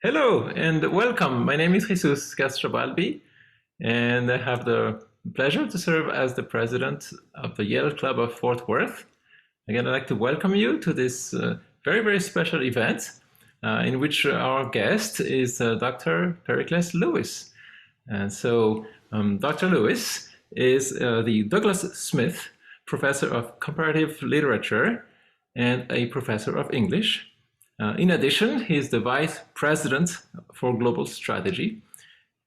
Hello and welcome. My name is Jesus Castrobalbi, and I have the pleasure to serve as the president of the Yale Club of Fort Worth. Again, I'd like to welcome you to this very special event in which our guest is Dr. Pericles Lewis. And so, Dr. Lewis is the Douglas Smith Professor of Comparative Literature and a Professor of English. In addition, he is the Vice President for Global Strategy.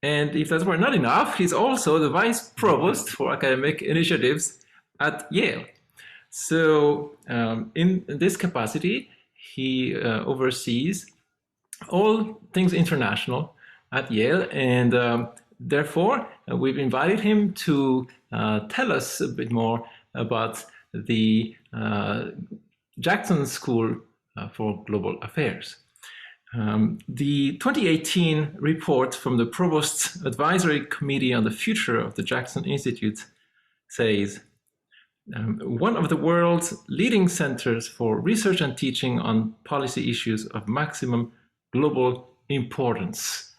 And if that were not enough, he's also the Vice Provost for Academic Initiatives at Yale. So in this capacity, he oversees all things international at Yale, and therefore we've invited him to tell us a bit more about the Jackson School for Global Affairs. The 2018 report from the Provost Advisory Committee on the Future of the Jackson Institute says, one of the world's leading centers for research and teaching on policy issues of maximum global importance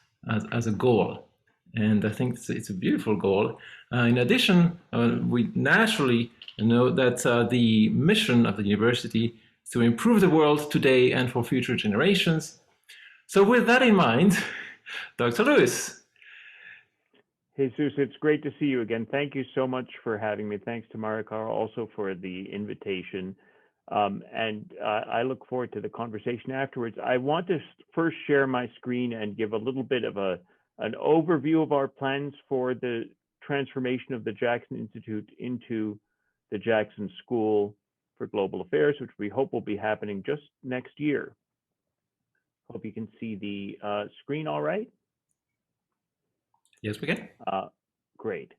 as a goal. And I think it's a beautiful goal. In addition, we naturally know that the mission of the university is to improve the world today and for future generations. So with that in mind, Dr. Lewis. Jesus, it's great to see you again. Thank you so much for having me. Thanks to Marikar also for the invitation. I look forward to the conversation afterwards. I want to first share my screen and give a little bit of an overview of our plans for the transformation of the Jackson Institute into the Jackson School for Global Affairs, which we hope will be happening just next year. Hope you can see the screen all right. Yes, we can. Great.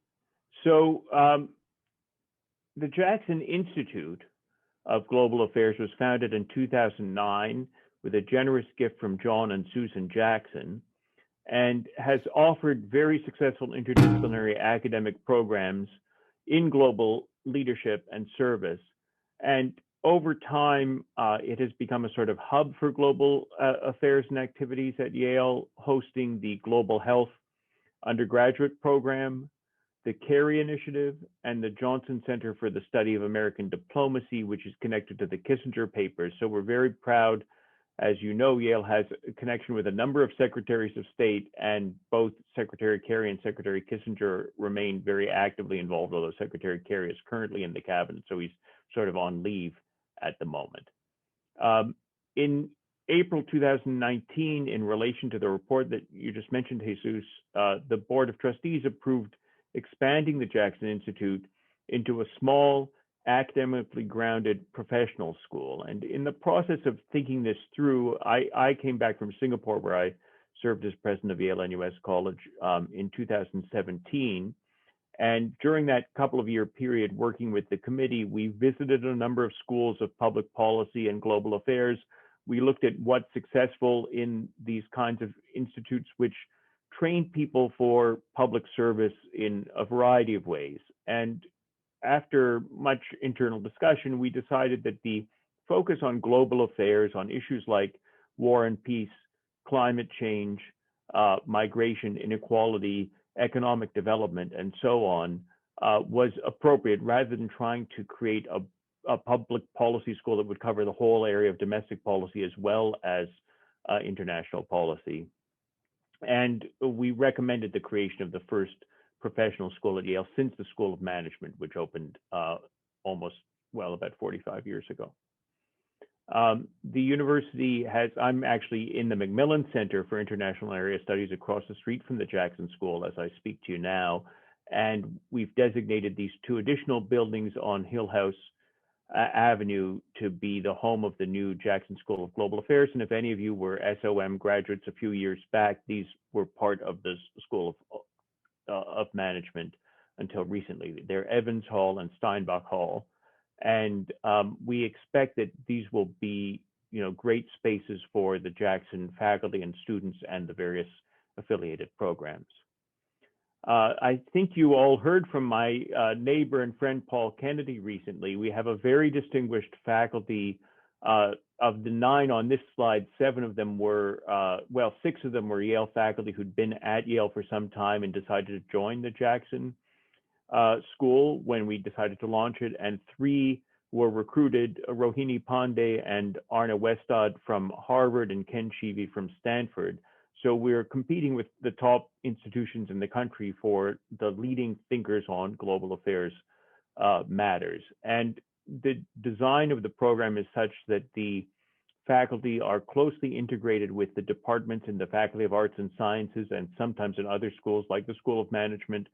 So the Jackson Institute of Global Affairs was founded in 2009 with a generous gift from John and Susan Jackson, and has offered very successful interdisciplinary academic programs in global leadership and service. And over time, it has become a sort of hub for global affairs and activities at Yale, hosting the Global Health undergraduate program, the Kerry Initiative, and the Johnson Center for the Study of American Diplomacy, which is connected to the Kissinger Papers. So we're very proud. As you know, Yale has a connection with a number of secretaries of state, and both Secretary Kerry and Secretary Kissinger remain very actively involved, although Secretary Kerry is currently in the cabinet, so he's sort of on leave at the moment. In April 2019, in relation to the report that you just mentioned, Jesus, the Board of Trustees approved expanding the Jackson Institute into a small, academically grounded professional school. And in the process of thinking this through, I came back from Singapore, where I served as president of Yale NUS College in 2017. And during that couple of year period working with the committee, we visited a number of schools of public policy and global affairs. We looked at what's successful in these kinds of institutes, which train people for public service in a variety of ways. And after much internal discussion, we decided that the focus on global affairs, on issues like war and peace, climate change, migration, inequality, economic development, and so on, was appropriate, rather than trying to create a public policy school that would cover the whole area of domestic policy as well as international policy. And we recommended the creation of the first professional school at Yale since the School of Management, which opened about 45 years ago. The university I'm actually in the Macmillan Center for International Area Studies across the street from the Jackson School as I speak to you now. And we've designated these two additional buildings on Hillhouse Avenue to be the home of the new Jackson School of Global Affairs. And if any of you were SOM graduates a few years back, these were part of the School of Management until recently. They're Evans Hall and Steinbach Hall. And we expect that these will be, great spaces for the Jackson faculty and students and the various affiliated programs. I think you all heard from my neighbor and friend Paul Kennedy recently. We have a very distinguished faculty Of the 9 on this slide, 7 of them were, well, 6 of them were Yale faculty who'd been at Yale for some time and decided to join the Jackson school when we decided to launch it, and 3 were recruited, Rohini Pandey and Arna Westad from Harvard and Ken Shivi from Stanford. So we're competing with the top institutions in the country for the leading thinkers on global affairs matters. And the design of the program is such that the faculty are closely integrated with the departments in the Faculty of Arts and Sciences and sometimes in other schools like the School of Management,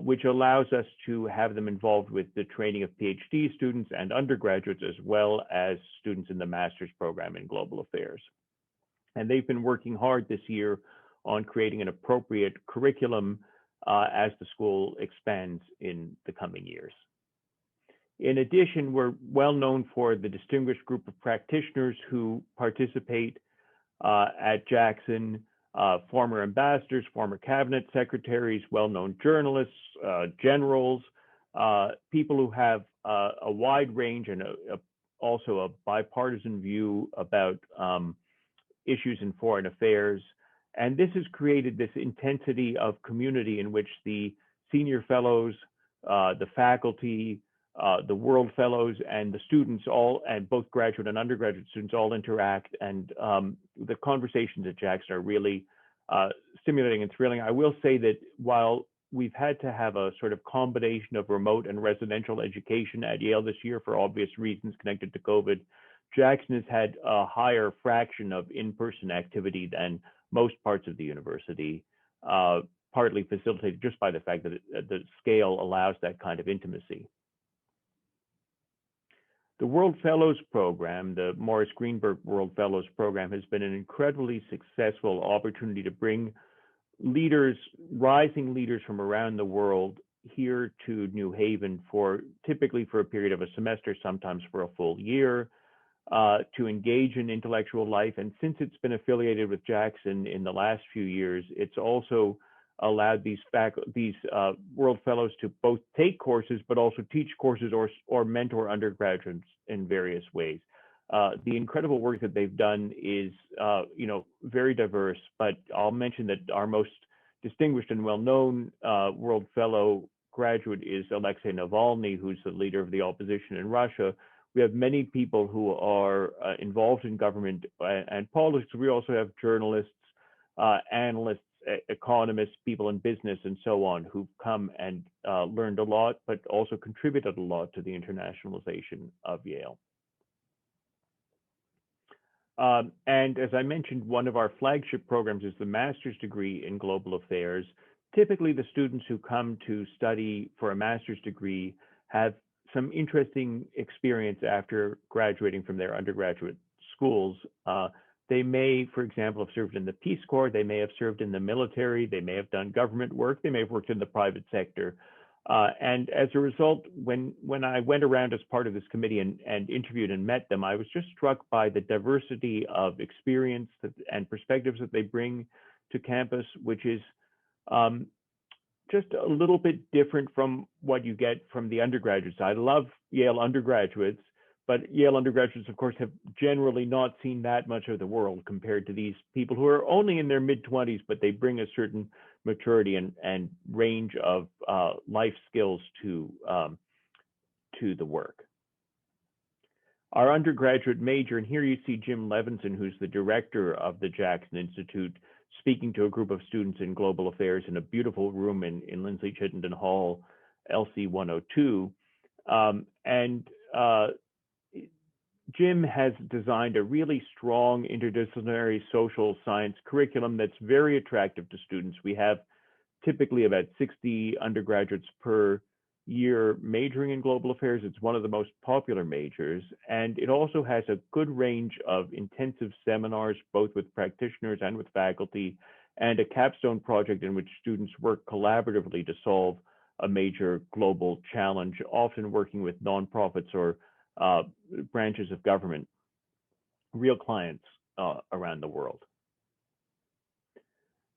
which allows us to have them involved with the training of Ph.D. students and undergraduates, as well as students in the master's program in global affairs. And they've been working hard this year on creating an appropriate curriculum as the school expands in the coming years. In addition, we're well known for the distinguished group of practitioners who participate at Jackson, former ambassadors, former cabinet secretaries, well-known journalists, generals, people who have a wide range and also a bipartisan view about issues in foreign affairs. And this has created this intensity of community in which the senior fellows, the faculty, the world fellows, and the students all, and both graduate and undergraduate students all interact. And the conversations at Jackson are really stimulating and thrilling. I will say that while we've had to have a sort of combination of remote and residential education at Yale this year for obvious reasons connected to COVID, Jackson has had a higher fraction of in-person activity than most parts of the university, partly facilitated just by the fact that the scale allows that kind of intimacy. The World Fellows Program, the Morris Greenberg World Fellows Program, has been an incredibly successful opportunity to bring leaders, rising leaders from around the world here to New Haven typically for a period of a semester, sometimes for a full year, to engage in intellectual life. And since it's been affiliated with Jackson in the last few years, it's also allowed these World Fellows to both take courses, but also teach courses or mentor undergraduates in various ways. The incredible work that they've done is, very diverse, but I'll mention that our most distinguished and well-known World Fellow graduate is Alexei Navalny, who's the leader of the opposition in Russia. We have many people who are involved in government and politics. We also have journalists, analysts, economists, people in business, and so on, who've come and learned a lot, but also contributed a lot to the internationalization of Yale. And as I mentioned, one of our flagship programs is the master's degree in global affairs. Typically, the students who come to study for a master's degree have some interesting experience after graduating from their undergraduate schools. They may, for example, have served in the Peace Corps, they may have served in the military, they may have done government work, they may have worked in the private sector. And as a result, when I went around as part of this committee and interviewed and met them, I was just struck by the diversity of experience and perspectives that they bring to campus, which is just a little bit different from what you get from the undergraduate side. I love Yale undergraduates, but Yale undergraduates, of course, have generally not seen that much of the world compared to these people who are only in their mid-20s, but they bring a certain maturity and range of life skills to the work. Our undergraduate major, and here you see Jim Levinson, who's the director of the Jackson Institute, speaking to a group of students in global affairs in a beautiful room in Lindsay Chittenden Hall, LC 102. Jim has designed a really strong interdisciplinary social science curriculum that's very attractive to students. We have typically about 60 undergraduates per year majoring in global affairs. It's one of the most popular majors, and it also has a good range of intensive seminars, both with practitioners and with faculty, and a capstone project in which students work collaboratively to solve a major global challenge, often working with nonprofits or branches of government, real clients around the world.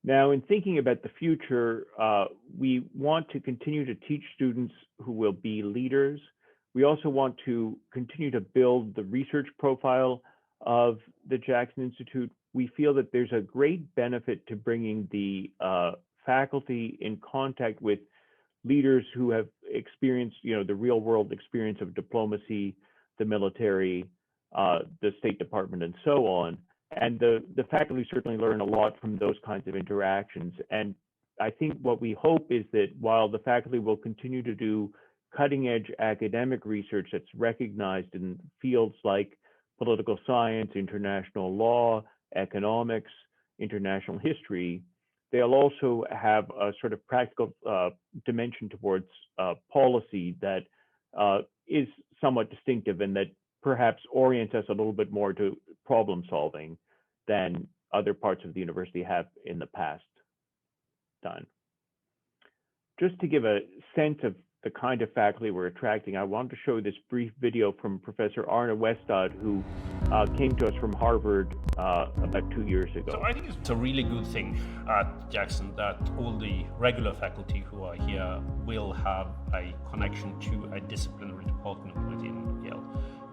Now, in thinking about the future, we want to continue to teach students who will be leaders. We also want to continue to build the research profile of the Jackson Institute. We feel that there's a great benefit to bringing the faculty in contact with leaders who have experienced, the real world experience of diplomacy, the military, the State Department, and so on. And the faculty certainly learn a lot from those kinds of interactions. And I think what we hope is that while the faculty will continue to do cutting edge academic research that's recognized in fields like political science, international law, economics, international history, they'll also have a sort of practical dimension towards policy that is somewhat distinctive and that perhaps orients us a little bit more to problem solving than other parts of the university have in the past done. Just to give a sense of the kind of faculty we're attracting, I wanted to show this brief video from Professor Arne Westad, who came to us from Harvard about 2 years ago. So I think it's a really good thing at Jackson that all the regular faculty who are here will have a connection to a disciplinary department within Yale.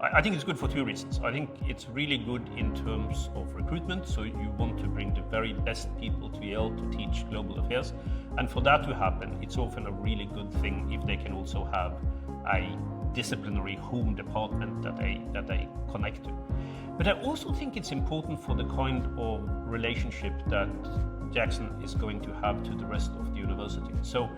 I think it's good for two reasons. I think it's really good in terms of recruitment. So you want to bring the very best people to Yale to teach global affairs. And for that to happen, it's often a really good thing if they can also have a disciplinary home department that they connect to. But I also think it's important for the kind of relationship that Jackson is going to have to the rest of the university. So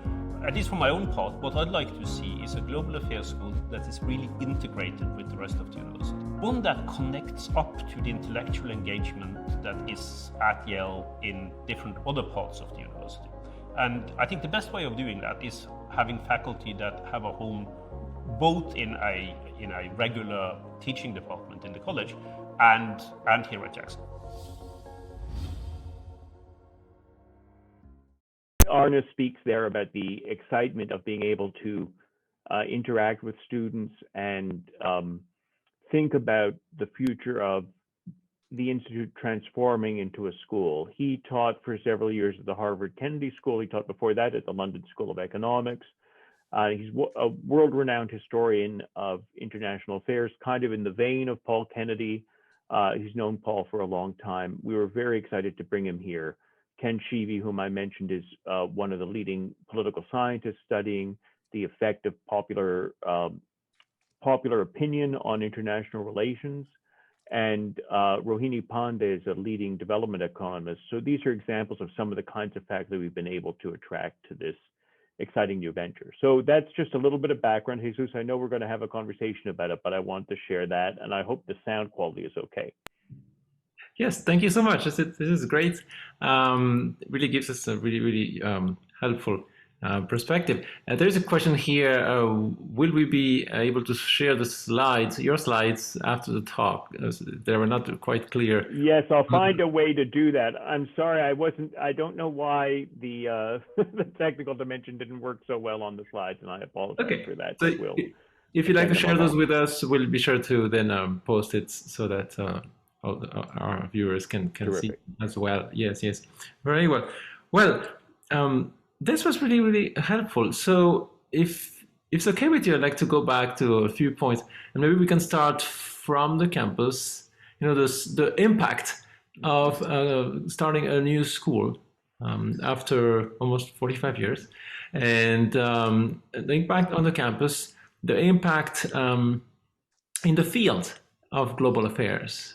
at least for my own part, what I'd like to see is a global affairs school that is really integrated with the rest of the university. One that connects up to the intellectual engagement that is at Yale in different other parts of the university. And I think the best way of doing that is having faculty that have a home both in a regular teaching department in the college and here at Jackson. Arne speaks there about the excitement of being able to interact with students and think about the future of the Institute transforming into a school. He taught for several years at the Harvard Kennedy School. He taught before that at the London School of Economics. He's a world-renowned historian of international affairs, kind of in the vein of Paul Kennedy. He's known Paul for a long time. We were very excited to bring him here. Ken Sheevy, whom I mentioned, is one of the leading political scientists studying the effect of popular opinion on international relations. And Rohini Pandey is a leading development economist. So these are examples of some of the kinds of faculty we've been able to attract to this exciting new venture. So that's just a little bit of background. Jesus, I know we're going to have a conversation about it, but I want to share that, and I hope the sound quality is okay. Yes, thank you so much. This is great. Really gives us a really helpful perspective. There's a question here. Will we be able to share the slides, your slides, after the talk? They were not quite clear. Yes, I'll find a way to do that. I'm sorry, I don't know why the the technical dimension didn't work so well on the slides, and I apologize for that. So if you'd like to share those with us, we'll be sure to then post it so that all our viewers can see as well. Yes, very well. Well, this was really helpful. So if it's okay with you, I'd like to go back to a few points, and maybe we can start from the campus. The impact of starting a new school after almost 45 years, and the impact on the campus, the impact in the field of global affairs,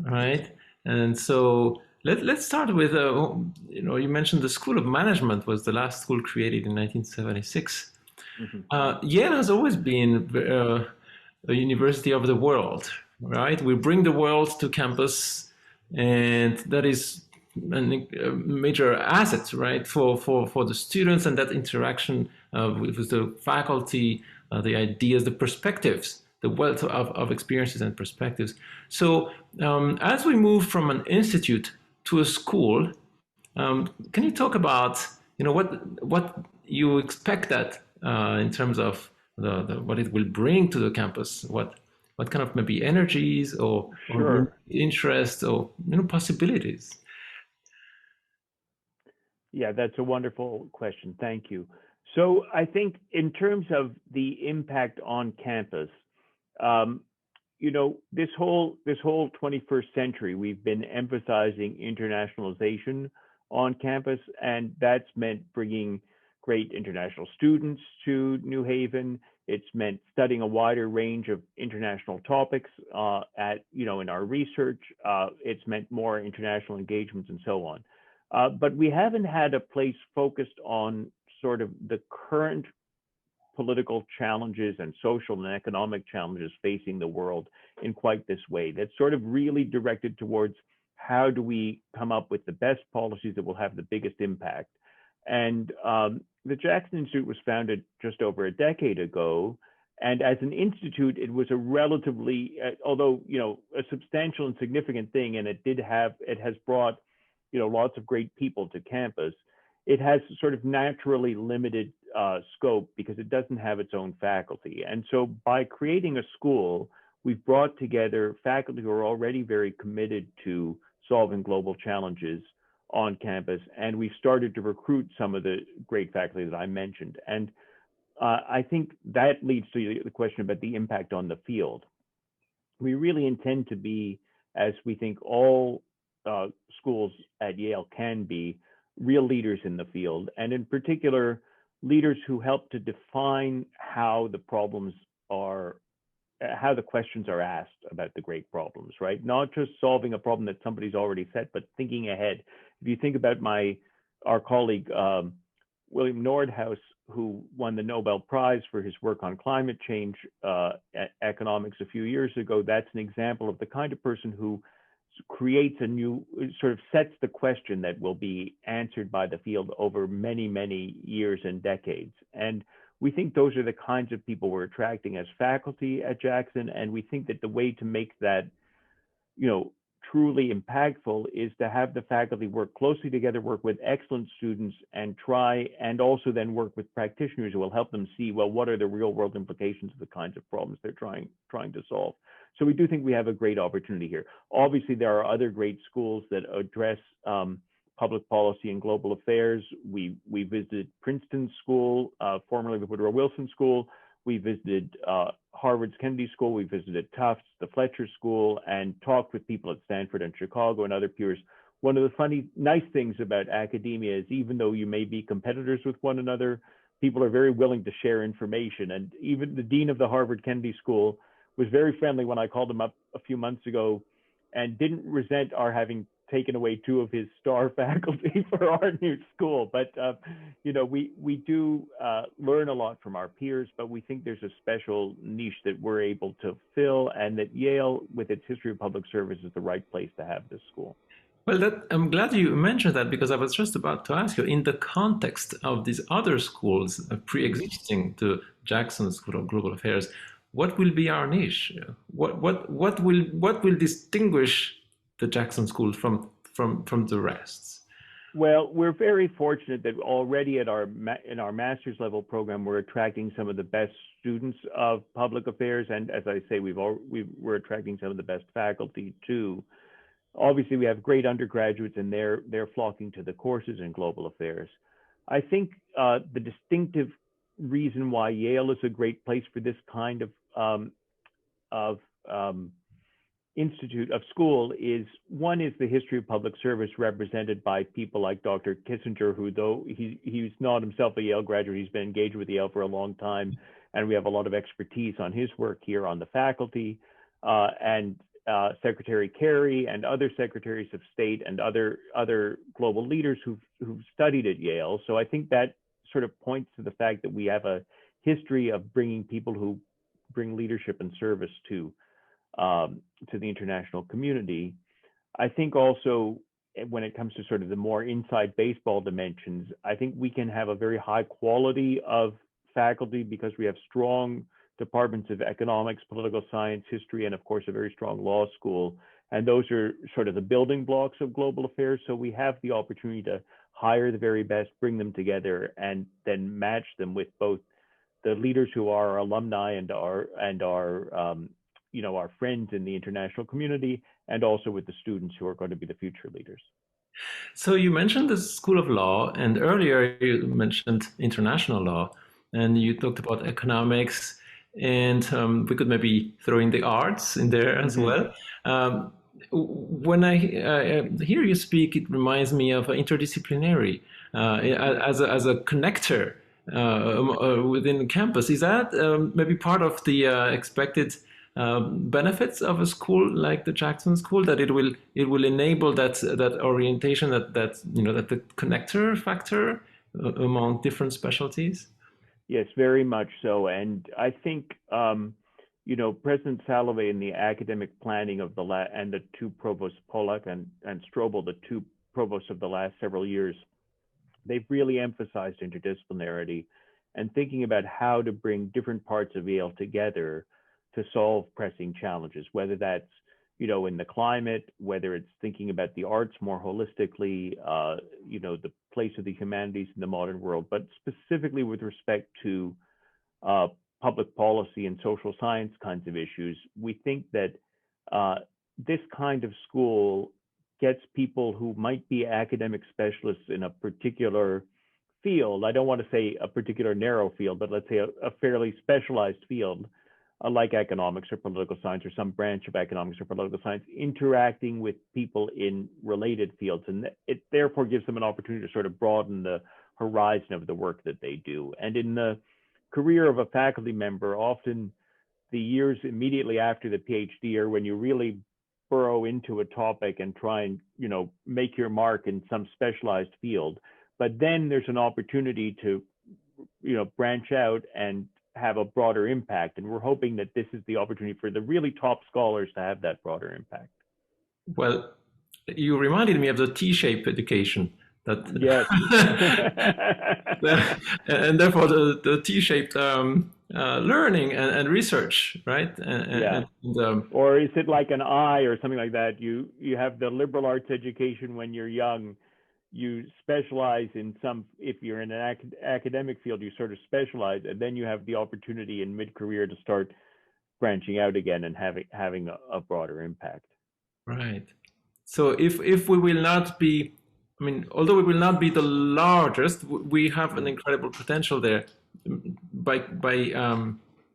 right? And so let's start with, you mentioned the School of Management was the last school created in 1976. Mm-hmm. Yale has always been a university of the world, right? We bring the world to campus, and that is a major asset, right, for the students, and that interaction with the faculty, the ideas, the perspectives, the wealth of experiences and perspectives. So as we move from an institute to a school, can you talk about what you expect that in terms of what it will bring to the campus, what kind of maybe energies or interests or possibilities? Yeah, that's a wonderful question. Thank you. So I think in terms of the impact on campus, um, this whole 21st century, we've been emphasizing internationalization on campus, and that's meant bringing great international students to New Haven. It's meant studying a wider range of international topics in our research. It's meant more international engagements and so on. But we haven't had a place focused on sort of the current political challenges and social and economic challenges facing the world in quite this way. That's sort of really directed towards how do we come up with the best policies that will have the biggest impact. And the Jackson Institute was founded just over a decade ago. And as an institute, it was a relatively, although, a substantial and significant thing, and it has brought, lots of great people to campus. It has sort of naturally limited scope because it doesn't have its own faculty. And so by creating a school, we've brought together faculty who are already very committed to solving global challenges on campus. And we've started to recruit some of the great faculty that I mentioned. And I think that leads to the question about the impact on the field. We really intend to be, as we think all schools at Yale can be, real leaders in the field, and in particular, leaders who help to define how the questions are asked about the great problems, right? Not just solving a problem that somebody's already set, but thinking ahead. If you think about our colleague, William Nordhaus, who won the Nobel Prize for his work on climate change economics a few years ago, that's an example of the kind of person who creates sort of sets the question that will be answered by the field over many, many years and decades. And we think those are the kinds of people we're attracting as faculty at Jackson. And we think that the way to make that, truly impactful is to have the faculty work closely together, work with excellent students, and also then work with practitioners who will help them see, well, what are the real world implications of the kinds of problems they're trying to solve. So we do think we have a great opportunity here. Obviously, there are other great schools that address public policy and global affairs. We visited Princeton School, formerly the Woodrow Wilson School. We visited Harvard's Kennedy School. We visited Tufts, the Fletcher School, and talked with people at Stanford and Chicago and other peers. One of the nice things about academia is even though you may be competitors with one another, people are very willing to share information. And even the dean of the Harvard Kennedy School was very friendly when I called him up a few months ago and didn't resent our having taken away two of his star faculty for our new school. But, we do learn a lot from our peers, but we think there's a special niche that we're able to fill, and that Yale, with its history of public service, is the right place to have this school. Well, I'm glad you mentioned that, because I was just about to ask you, in the context of these other schools pre-existing to Jackson School of Global Affairs, what will be our niche? What will distinguish the Jackson School from the rest? Well, we're very fortunate that already in our master's level program, we're attracting some of the best students of public affairs, and as I say, we're attracting some of the best faculty too. Obviously, we have great undergraduates, and they're flocking to the courses in global affairs. I think the distinctive reason why Yale is a great place for this kind of institute of school is, one is the history of public service represented by people like Dr. Kissinger, who, though he's not himself a Yale graduate, he's been engaged with Yale for a long time, and we have a lot of expertise on his work here on the faculty, and Secretary Kerry and other secretaries of state and other global leaders who've studied at Yale. So I think that sort of points to the fact that we have a history of bringing people who bring leadership and service to the international community. I think also when it comes to sort of the more inside baseball dimensions, I think we can have a very high quality of faculty because we have strong departments of economics, political science, history, and of course a very strong law school. And those are sort of the building blocks of global affairs. So we have the opportunity to hire the very best, bring them together, and then match them with both the leaders who are our alumni and our friends in the international community, and also with the students who are going to be the future leaders. So you mentioned the School of Law, and earlier you mentioned international law, and you talked about economics, and we could maybe throw in the arts in there as Hmm. well. When I hear you speak, it reminds me of interdisciplinary as a connector within campus. Is that maybe part of the expected benefits of a school like the Jackson School, that it will enable that orientation, that the connector factor among different specialties? Yes, very much so. And I think, President Salovey in the academic planning of and the two provosts, Pollack and Strobel, the two provosts of the last several years, they've really emphasized interdisciplinarity and thinking about how to bring different parts of Yale together to solve pressing challenges, whether that's in the climate, whether it's thinking about the arts more holistically, the place of the humanities in the modern world, but specifically with respect to uh, public policy and social science kinds of issues. We think that uh, this kind of school gets people who might be academic specialists in a particular field. I don't want to say a particular narrow field, but let's say a fairly specialized field, like economics or political science or some branch of economics or political science, interacting with people in related fields. And it therefore gives them an opportunity to sort of broaden the horizon of the work that they do. And in the career of a faculty member, often the years immediately after the PhD are when you really burrow into a topic and try and make your mark in some specialized field. But then there's an opportunity to branch out and have a broader impact. And we're hoping that this is the opportunity for the really top scholars to have that broader impact. Well, you reminded me of the T-shaped education that, Yes. and therefore the T-shaped learning and research, right? Yeah. Or is it like an I or something like that? You have the liberal arts education when you're young. You specialize in some, if you're in an academic field, you sort of specialize, and then you have the opportunity in mid-career to start branching out again and having a broader impact. Right. So if we will not be, I mean, although we will not be the largest, we have an incredible potential there by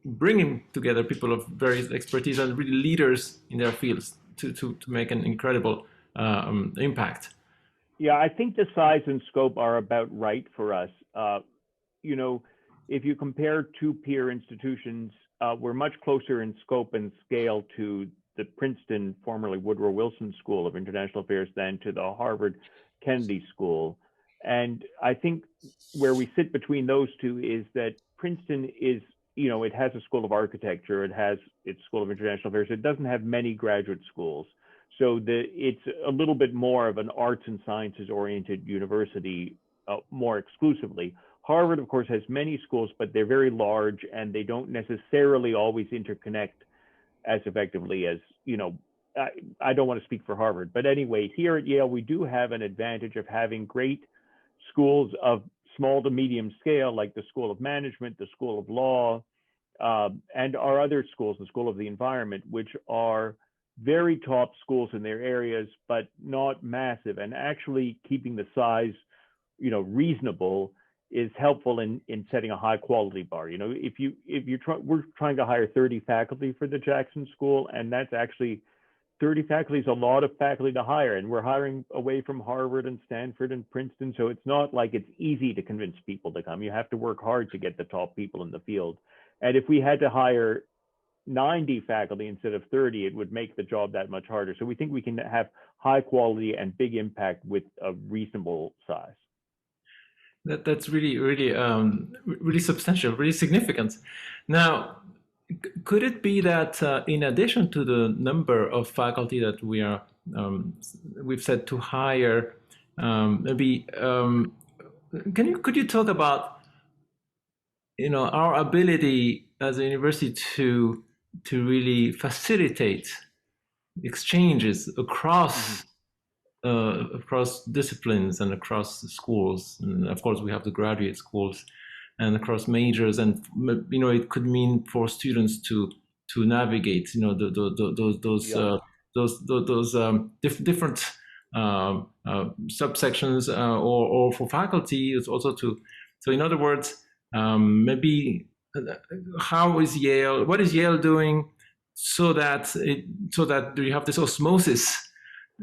bringing together people of various expertise and really leaders in their fields to make an incredible impact. Yeah, I think the size and scope are about right for us. You know, if you compare two peer institutions, we're much closer in scope and scale to the Princeton, formerly Woodrow Wilson School of International Affairs, than to the Harvard Kennedy School. And I think where we sit between those two is that Princeton is, it has a school of architecture, it has its School of International Affairs, it doesn't have many graduate schools. So it's a little bit more of an arts and sciences oriented university, more exclusively. Harvard, of course, has many schools, but they're very large and they don't necessarily always interconnect as effectively as, I don't want to speak for Harvard, but anyway, here at Yale, we do have an advantage of having great schools of small to medium scale, like the School of Management, the School of Law, and our other schools, the School of the Environment, which are very top schools in their areas, but not massive. And actually keeping the size, reasonable is helpful in setting a high quality bar. We're trying to hire 30 faculty for the Jackson School, and that's actually 30 faculty is a lot of faculty to hire, and we're hiring away from Harvard and Stanford and Princeton. So it's not like it's easy to convince people to come. You have to work hard to get the top people in the field. And if we had to hire 90 faculty instead of 30, it would make the job that much harder. So we think we can have high quality and big impact with a reasonable size. That's really substantial, really significant. Now, could it be that in addition to the number of faculty that we've said to hire, maybe could you talk about our ability as a university to really facilitate exchanges across across disciplines and across schools, and of course we have the graduate schools, and across majors, and it could mean for students to navigate those Yeah. different subsections or for faculty. It's also to, so in other words, maybe how is Yale, what is Yale doing so that do you have this osmosis,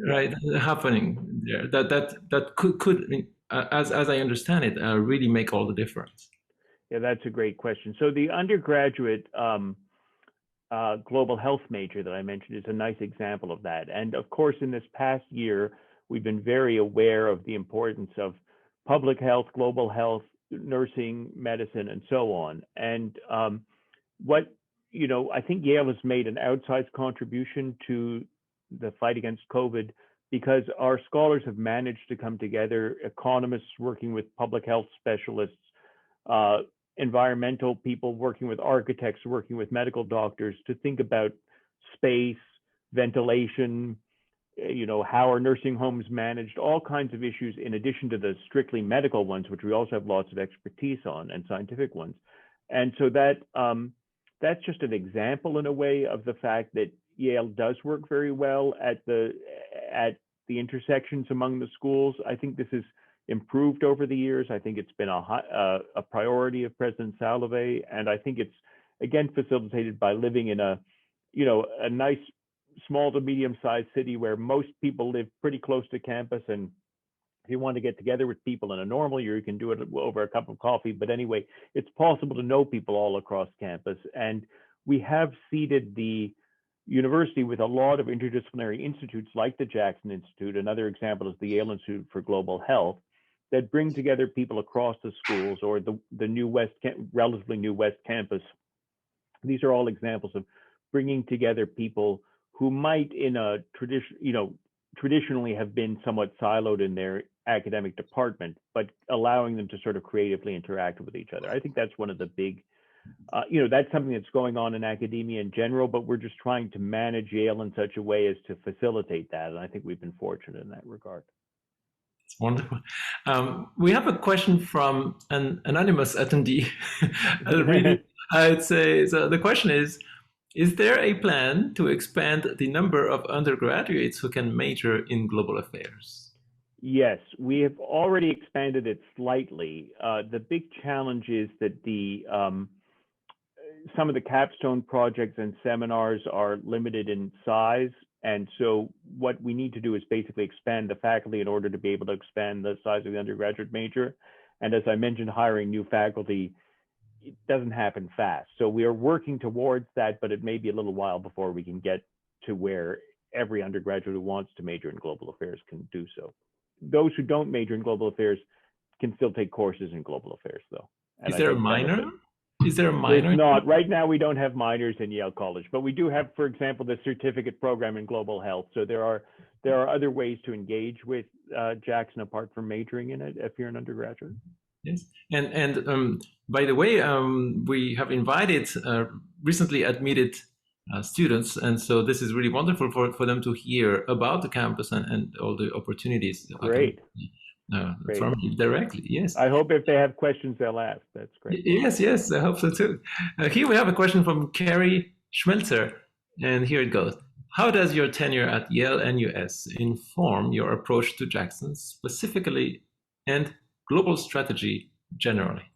right, happening there that could I mean, as I understand it, really make all the difference. Yeah, that's a great question. So the undergraduate global health major that I mentioned is a nice example of that. And of course, in this past year, we've been very aware of the importance of public health, global health, nursing, medicine, and so on. And what, I think Yale has made an outsized contribution to the fight against COVID because our scholars have managed to come together, economists working with public health specialists, environmental people working with architects, working with medical doctors to think about space, ventilation, how are nursing homes managed, all kinds of issues in addition to the strictly medical ones, which we also have lots of expertise on, and scientific ones. And so that's just an example in a way of the fact that Yale does work very well at the intersections among the schools. I think this is improved over the years. I think it's been a priority of President Salovey, and I think it's again facilitated by living in a nice small to medium-sized city where most people live pretty close to campus. And if you want to get together with people in a normal year, you can do it over a cup of coffee. But anyway, it's possible to know people all across campus, and we have seeded the university with a lot of interdisciplinary institutes like the Jackson Institute. Another example is the Yale Institute for Global Health, that bring together people across the schools or the relatively new West Campus. These are all examples of bringing together people who might in a traditionally have been somewhat siloed in their academic department, but allowing them to sort of creatively interact with each other. I think that's one of the big, that's something that's going on in academia in general, but we're just trying to manage Yale in such a way as to facilitate that. And I think we've been fortunate in that regard. It's wonderful. We have a question from an anonymous attendee. Really, I'd say, so the question is there a plan to expand the number of undergraduates who can major in global affairs? Yes, we have already expanded it slightly. The big challenge is that some of the capstone projects and seminars are limited in size. And so what we need to do is basically expand the faculty in order to be able to expand the size of the undergraduate major. And as I mentioned, hiring new faculty, it doesn't happen fast. So we are working towards that, but it may be a little while before we can get to where every undergraduate who wants to major in global affairs can do so. Those who don't major in global affairs can still take courses in global affairs, though. Is there a minor? Is there a minor? There's not. Right now, we don't have minors in Yale College, but we do have, for example, the certificate program in global health. So there are other ways to engage with Jackson apart from majoring in it if you're an undergraduate. Yes, and by the way, we have invited recently admitted students, and so this is really wonderful for them to hear about the campus and all the opportunities. Great. From you directly, yes. I hope if they have questions, they'll ask. That's great. Yes, I hope so too. Here we have a question from Carrie Schmelzer, and here it goes. How does your tenure at Yale NUS inform your approach to Jackson specifically and global strategy generally?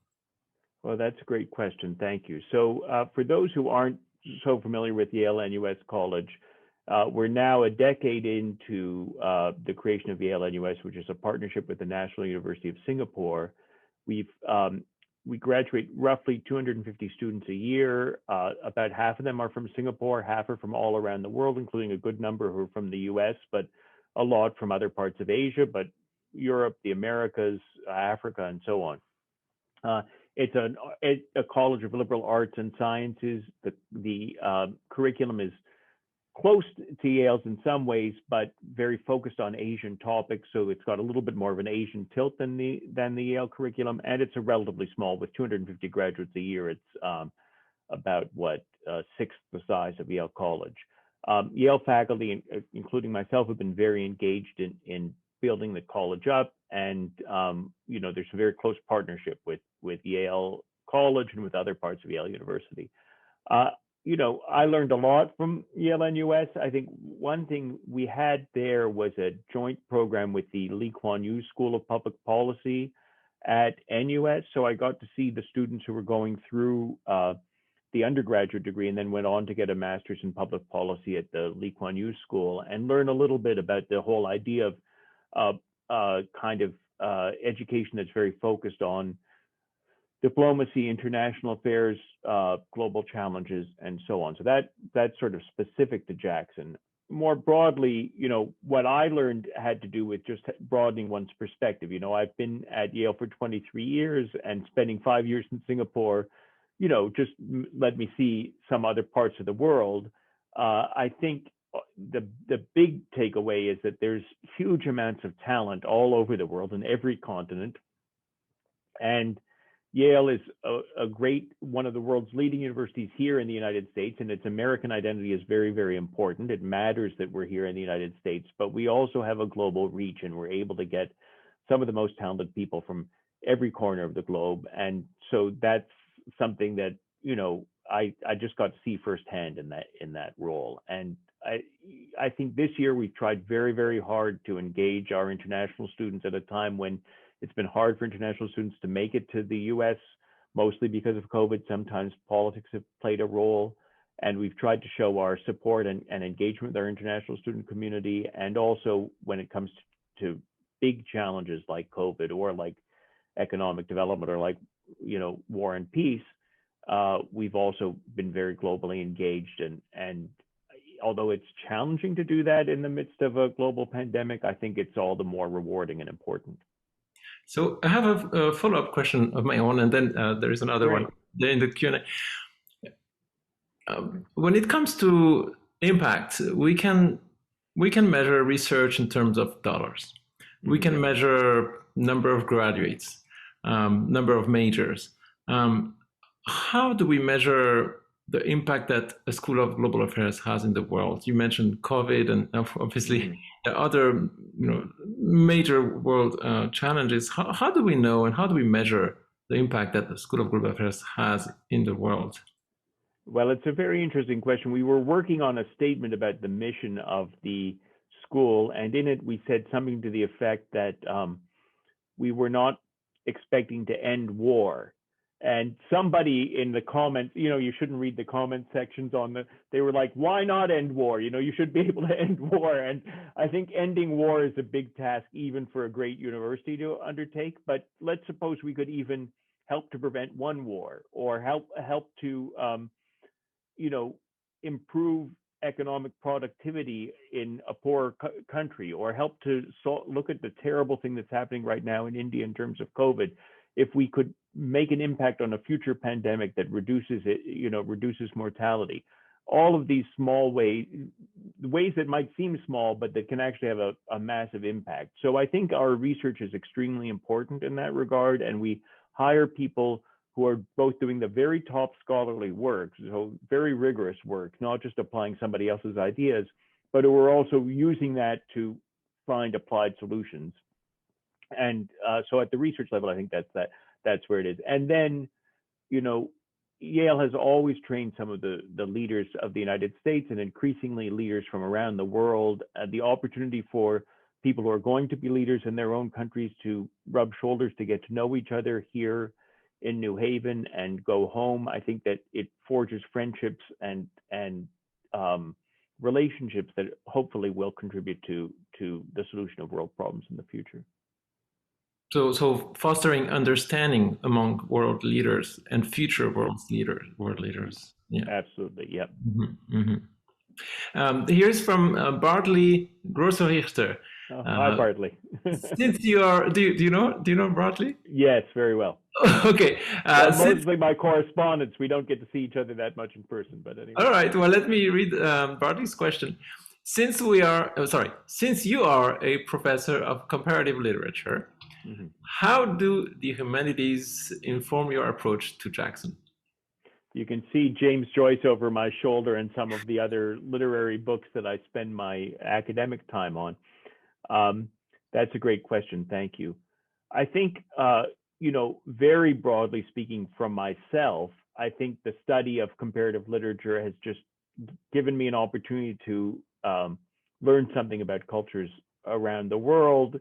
Well, that's a great question. Thank you. So for those who aren't so familiar with Yale NUS College, we're now a decade into the creation of Yale NUS, which is a partnership with the National University of Singapore. We graduate roughly 250 students a year. About half of them are from Singapore, half are from all around the world, including a good number who are from the US, but a lot from other parts of Asia, but Europe, the Americas, Africa, and so on. It's a college of liberal arts and sciences. The curriculum is close to Yale's in some ways, but very focused on Asian topics. So it's got a little bit more of an Asian tilt than the Yale curriculum, and it's a relatively small, with 250 graduates a year. It's about sixth the size of Yale College. Yale faculty, including myself, have been very engaged in building the college up, and there's a very close partnership with Yale College and with other parts of Yale University. I learned a lot from Yale NUS. I think one thing we had there was a joint program with the Lee Kuan Yew School of Public Policy at NUS. So I got to see the students who were going through the undergraduate degree and then went on to get a master's in public policy at the Lee Kuan Yew School and learn a little bit about the whole idea of education that's very focused on diplomacy, international affairs, global challenges, and so on. So that's sort of specific to Jackson. More broadly, what I learned had to do with just broadening one's perspective. I've been at Yale for 23 years and spending 5 years in Singapore, just let me see some other parts of the world. I think the big takeaway is that there's huge amounts of talent all over the world in every continent. And Yale is one of the world's leading universities here in the United States, and its American identity is very, very important. It matters that we're here in the United States, but we also have a global reach, and we're able to get some of the most talented people from every corner of the globe. And so that's something that, I just got to see firsthand in that role. And I think this year we've tried very, very hard to engage our international students at a time when it's been hard for international students to make it to the US, mostly because of COVID. Sometimes politics have played a role, and we've tried to show our support and engagement with our international student community. And also when it comes to big challenges like COVID or like economic development or like, war and peace, we've also been very globally engaged. And although it's challenging to do that in the midst of a global pandemic, I think it's all the more rewarding and important. So I have a follow-up question of my own, and then there is another one there in the Q&A. When it comes to impact, we can measure research in terms of dollars. We can measure number of graduates, number of majors. How do we measure the impact that a School of Global Affairs has in the world? You mentioned COVID, and obviously the other major world challenges. How do we know and how do we measure the impact that the School of Global Affairs has in the world? Well, it's a very interesting question. We were working on a statement about the mission of the school, and in it we said something to the effect that we were not expecting to end war. And somebody in the comments, you shouldn't read the comment sections they were like, why not end war? You should be able to end war. And I think ending war is a big task, even for a great university to undertake. But let's suppose we could even help to prevent one war, or help to, improve economic productivity in a poor country, or help to look at the terrible thing that's happening right now in India in terms of COVID. If we could make an impact on a future pandemic that reduces mortality, all of these small ways that might seem small, but that can actually have a massive impact. So I think our research is extremely important in that regard, and we hire people who are both doing the very top scholarly work, so very rigorous work, not just applying somebody else's ideas, but who are also using that to find applied solutions. And so at the research level, I think that's where it is. And then, Yale has always trained some of the leaders of the United States, and increasingly leaders from around the world. The opportunity for people who are going to be leaders in their own countries to rub shoulders, to get to know each other here in New Haven and go home. I think that it forges friendships and relationships that hopefully will contribute to the solution of world problems in the future. So fostering understanding among world leaders and future world leaders. Yeah, absolutely. Yeah. Here's from Bartley Grosser-Richter. Hi, Bartley. Since you are, do you know Bartley? Yes, very well. Okay. Mostly by correspondence, we don't get to see each other that much in person, but anyway. All right. Well, let me read Bartley's question. Since you are a professor of comparative literature, how do the humanities inform your approach to Jackson? You can see James Joyce over my shoulder and some of the other literary books that I spend my academic time on. That's a great question. Thank you. I think, very broadly speaking from myself, I think the study of comparative literature has just given me an opportunity to learn something about cultures around the world.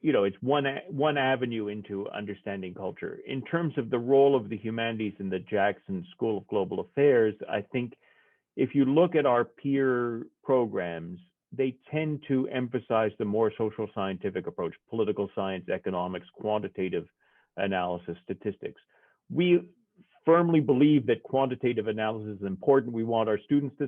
It's one avenue into understanding culture. In terms of the role of the humanities in the Jackson School of Global Affairs, I think if you look at our peer programs, they tend to emphasize the more social scientific approach, political science, economics, quantitative analysis, statistics. We firmly believe that quantitative analysis is important. We want our students to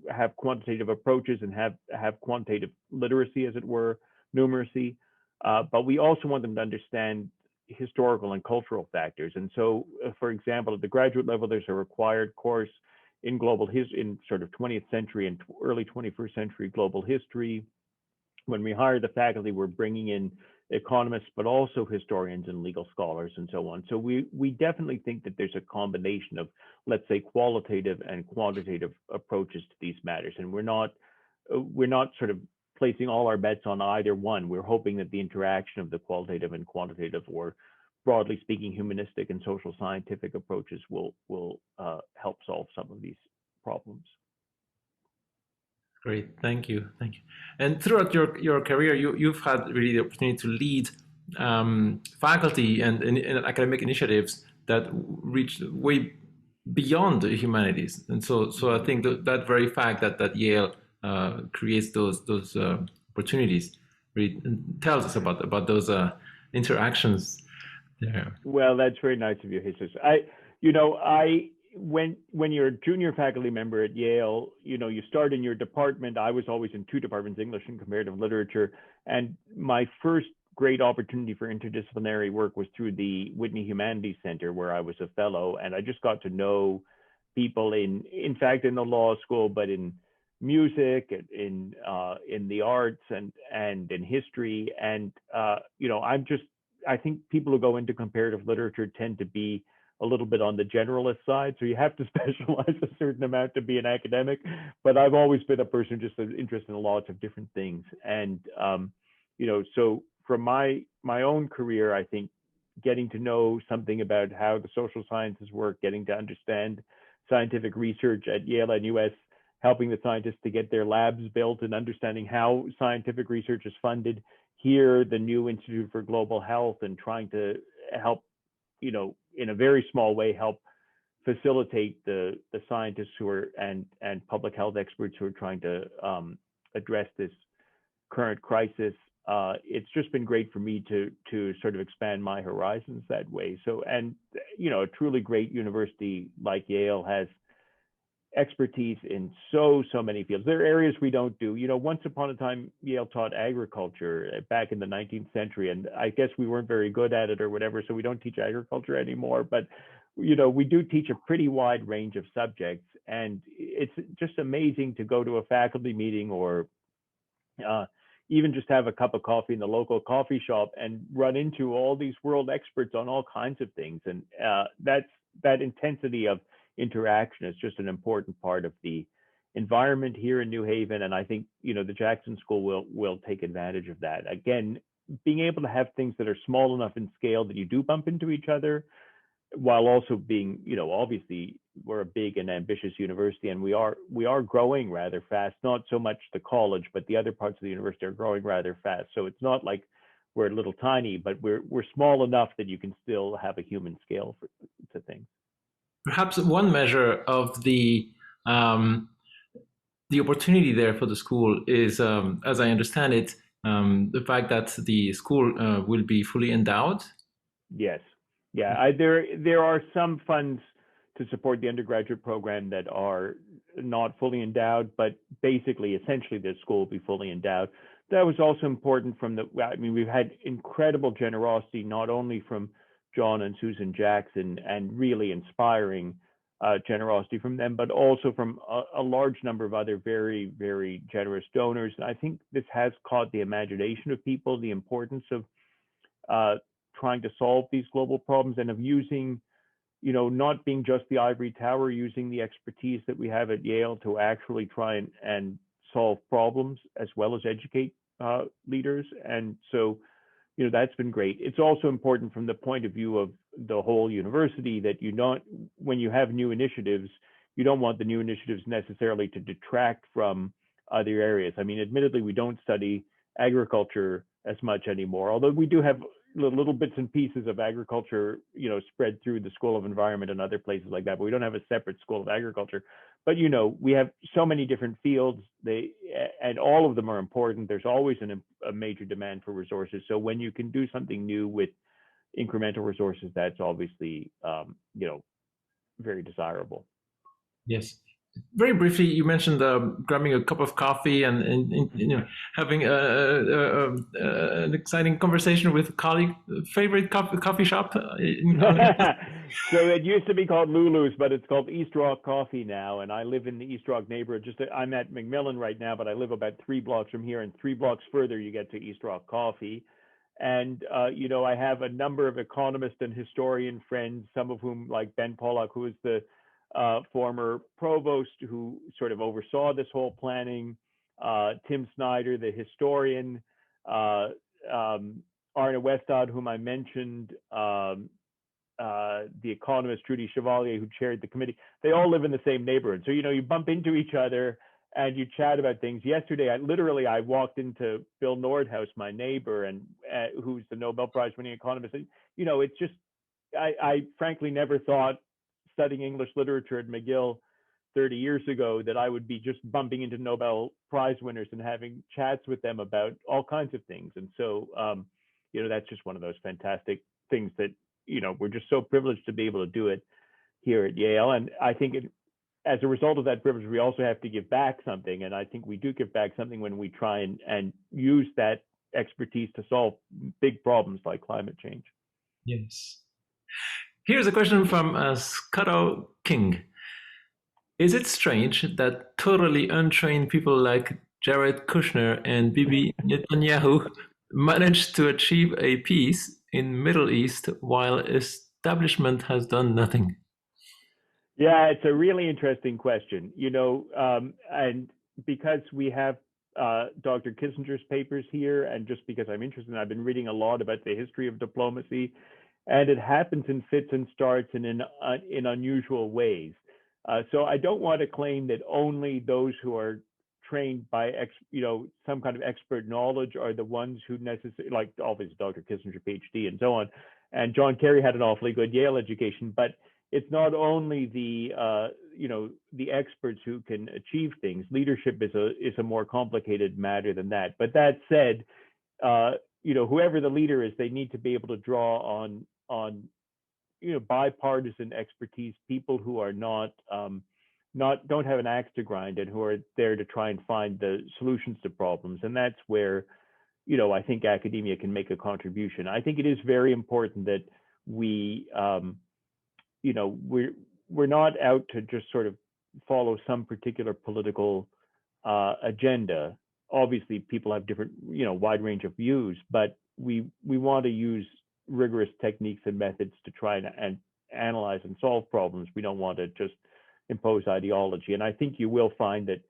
have quantitative approaches and have quantitative literacy, as it were, numeracy. But we also want them to understand historical and cultural factors. And so, for example, at the graduate level, there's a required course in global history, in sort of 20th century and early 21st century global history. When we hire the faculty, we're bringing in economists, but also historians and legal scholars and so on. So we definitely think that there's a combination of, let's say, qualitative and quantitative approaches to these matters. And we're not sort of placing all our bets on either one. We're hoping that the interaction of the qualitative and quantitative, or broadly speaking, humanistic and social scientific approaches will help solve some of these problems. Great, thank you. And throughout your career, you've had really the opportunity to lead faculty and academic initiatives that reach way beyond the humanities. And so I think that very fact that Yale creates those opportunities really tells us about those interactions there. Well, that's very nice of you, Jesus. When you're a junior faculty member at Yale, you start in your department. I was always in two departments, English and comparative literature. And my first great opportunity for interdisciplinary work was through the Whitney Humanities Center, where I was a fellow. And I just got to know people in fact, in the law school, but in music, in the arts and in history. And, I think people who go into comparative literature tend to be a little bit on the generalist side. So you have to specialize a certain amount to be an academic. But I've always been a person just interested in lots of different things. And, so from my own career, I think getting to know something about how the social sciences work, getting to understand scientific research at Yale and US, helping the scientists to get their labs built and understanding how scientific research is funded. Here, the new Institute for Global Health, and trying to help, in a very small way, help facilitate the scientists who are and public health experts who are trying to address this current crisis. It's just been great for me to sort of expand my horizons that way. So, and a truly great university like Yale has expertise in so many fields. There are areas we don't do. Once upon a time, Yale taught agriculture back in the 19th century, and I guess we weren't very good at it or whatever, so we don't teach agriculture anymore. But we do teach a pretty wide range of subjects, and it's just amazing to go to a faculty meeting or even just have a cup of coffee in the local coffee shop and run into all these world experts on all kinds of things. And that intensity of interaction is just an important part of the environment here in New Haven. And I think, the Jackson School will take advantage of that. Again, being able to have things that are small enough in scale that you do bump into each other, while also being, obviously we're a big and ambitious university, and we are growing rather fast. Not so much the college, but the other parts of the university are growing rather fast. So it's not like we're a little tiny, but we're small enough that you can still have a human scale to things. Perhaps one measure of the opportunity there for the school is, as I understand it, the fact that the school will be fully endowed. Yes, yeah. There are some funds to support the undergraduate program that are not fully endowed, but essentially, the school will be fully endowed. That was also important we've had incredible generosity, not only from John and Susan Jackson, and really inspiring generosity from them, but also from a large number of other very, very generous donors. And I think this has caught the imagination of people, the importance of trying to solve these global problems, and of using, not being just the ivory tower, using the expertise that we have at Yale to actually try and solve problems as well as educate leaders. And so, that's been great. It's also important from the point of view of the whole university that when you have new initiatives, you don't want the new initiatives necessarily to detract from other areas. I mean, admittedly, we don't study agriculture as much anymore, although we do have little bits and pieces of agriculture, spread through the School of Environment and other places like that, but we don't have a separate School of Agriculture. But, we have so many different fields, and all of them are important. There's always a major demand for resources. So when you can do something new with incremental resources, that's obviously, very desirable. Yes. Very briefly, you mentioned grabbing a cup of coffee and having an exciting conversation with a colleague. Favorite coffee shop? So it used to be called Lulu's, but it's called East Rock Coffee now. And I live in the East Rock neighborhood. I'm at McMillan right now, but I live about 3 blocks from here. And 3 blocks further, you get to East Rock Coffee. And, I have a number of economist and historian friends, some of whom, like Ben Pollock, who is the former provost who sort of oversaw this whole planning, Tim Snyder, the historian, Arne Westad, whom I mentioned, the economist Trudy Chevalier, who chaired the committee. They all live in the same neighborhood. So, you bump into each other and you chat about things. Yesterday, I walked into Bill Nordhaus, my neighbor, and who's the Nobel Prize winning economist. And, it's just, I frankly never thought, studying English literature at McGill 30 years ago, that I would be just bumping into Nobel Prize winners and having chats with them about all kinds of things. And so, that's just one of those fantastic things that, we're just so privileged to be able to do it here at Yale. And I think as a result of that privilege, we also have to give back something. And I think we do give back something when we try and use that expertise to solve big problems like climate change. Yes. Here's a question from Scotto King. Is it strange that totally untrained people like Jared Kushner and Bibi Netanyahu managed to achieve a peace in Middle East while establishment has done nothing? Yeah, it's a really interesting question, and because we have Dr. Kissinger's papers here, and just because I'm interested, I've been reading a lot about the history of diplomacy, and it happens in fits and starts and in unusual ways. So I don't want to claim that only those who are trained by some kind of expert knowledge are the ones who necessarily, like obviously Dr. Kissinger, Ph.D. and so on, and John Kerry had an awfully good Yale education, but it's not only the experts who can achieve things. Leadership is a more complicated matter than that. But that said, whoever the leader is, they need to be able to draw on bipartisan expertise, people who are don't have an axe to grind and who are there to try and find the solutions to problems. And that's where, I think academia can make a contribution. I think it is very important that we, we're not out to just sort of follow some particular political agenda. Obviously, people have different, wide range of views, but we want to use rigorous techniques and methods to try and analyze and solve problems. We don't want to just impose ideology. And I think you will find that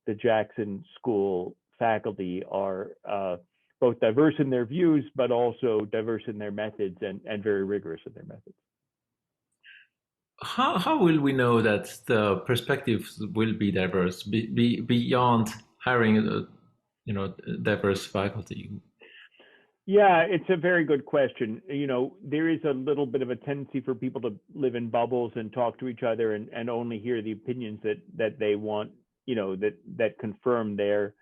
the Jackson School faculty are both diverse in their views, but also diverse in their methods and very rigorous in their methods. How will we know that the perspectives will be diverse beyond hiring diverse faculty? Yeah, it's a very good question. There is a little bit of a tendency for people to live in bubbles and talk to each other and only hear the opinions that they want, that confirm their